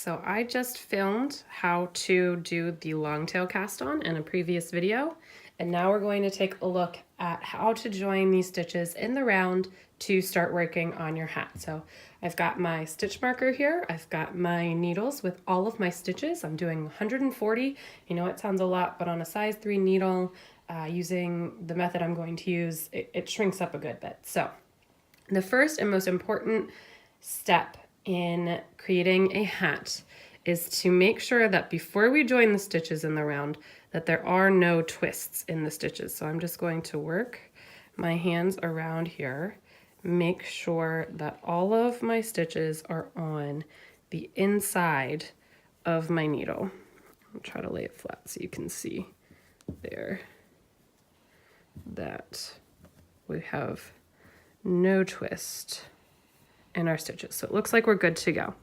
So I just filmed how to do the long tail cast on in a previous video, and now we're going to take a look at how to join these stitches in the round to start working on your hat. So I've got my stitch marker here, I've got my needles with all of my stitches. I'm doing 140. You know, it sounds a lot, but on a size 3 needle, using the method I'm going to use, it shrinks up a good bit. So the first and most important step in creating a hat is to make sure that before we join the stitches in the round that there are no twists in the stitches. So I'm just going to work my hands around here, make sure that all of my stitches are on the inside of my needle. I'll try to lay it flat so you can see there that we have no twist in our stitches. So it looks like we're good to go.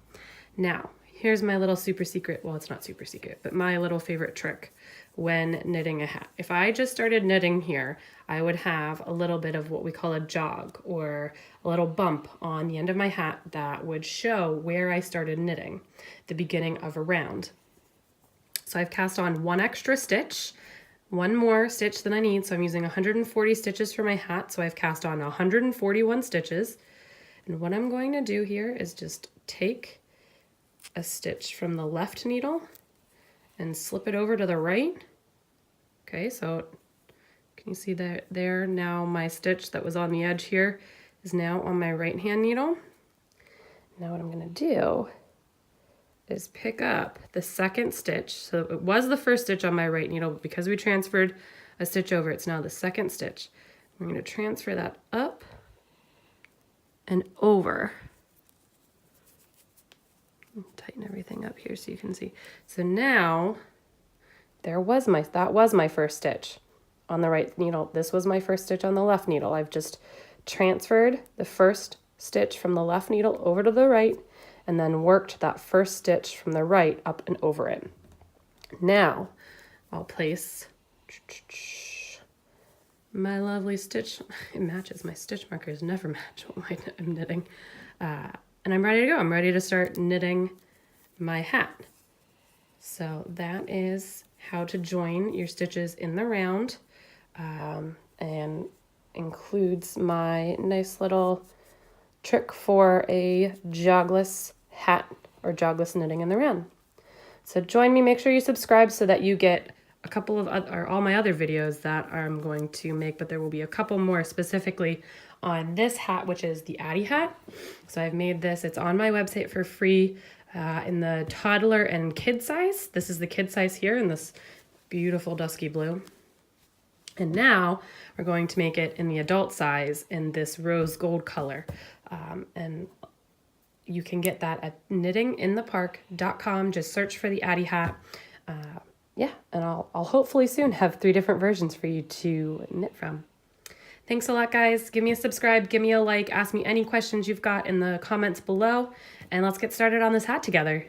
Now, here's my little super secret, well, it's not super secret, but my little favorite trick when knitting a hat. If I just started knitting here, I would have a little bit of what we call a jog, or a little bump on the end of my hat that would show where I started knitting, the beginning of a round. So I've cast on one extra stitch, one more stitch than I need, so I'm using 140 stitches for my hat, so I've cast on 141 stitches. And what I'm going to do here is just take a stitch from the left needle and slip it over to the right. Okay, so can you see that there? Now my stitch that was on the edge here is now on my right hand needle. Now what I'm going to do is pick up the second stitch. So it was the first stitch on my right needle, but because we transferred a stitch over, it's now the second stitch. I'm going to transfer that up and over. Tighten everything up here so you can see. So now that was my first stitch on the right needle. This was my first stitch on the left needle. I've just transferred the first stitch from the left needle over to the right and then worked that first stitch from the right up and over it. Now I'll place my lovely stitch. It matches. My stitch markers never match what I'm knitting. And I'm ready to go. I'm ready to start knitting my hat. So that is how to join your stitches in the round, and includes my nice little trick for a jogless hat or jogless knitting in the round. So join me, make sure you subscribe so that you get a couple of all my other videos that I'm going to make, but there will be a couple more specifically on this hat, which is the Addy Hat. So I've made this, it's on my website for free in the toddler and kid size. This is the kid size here in this beautiful dusky blue. And now we're going to make it in the adult size in this rose gold color. And you can get that at knittinginthepark.com. Just search for the Addy Hat. Yeah, and I'll hopefully soon have 3 different versions for you to knit from. Thanks a lot, guys. Give me a subscribe, give me a like, ask me any questions you've got in the comments below, and let's get started on this hat together.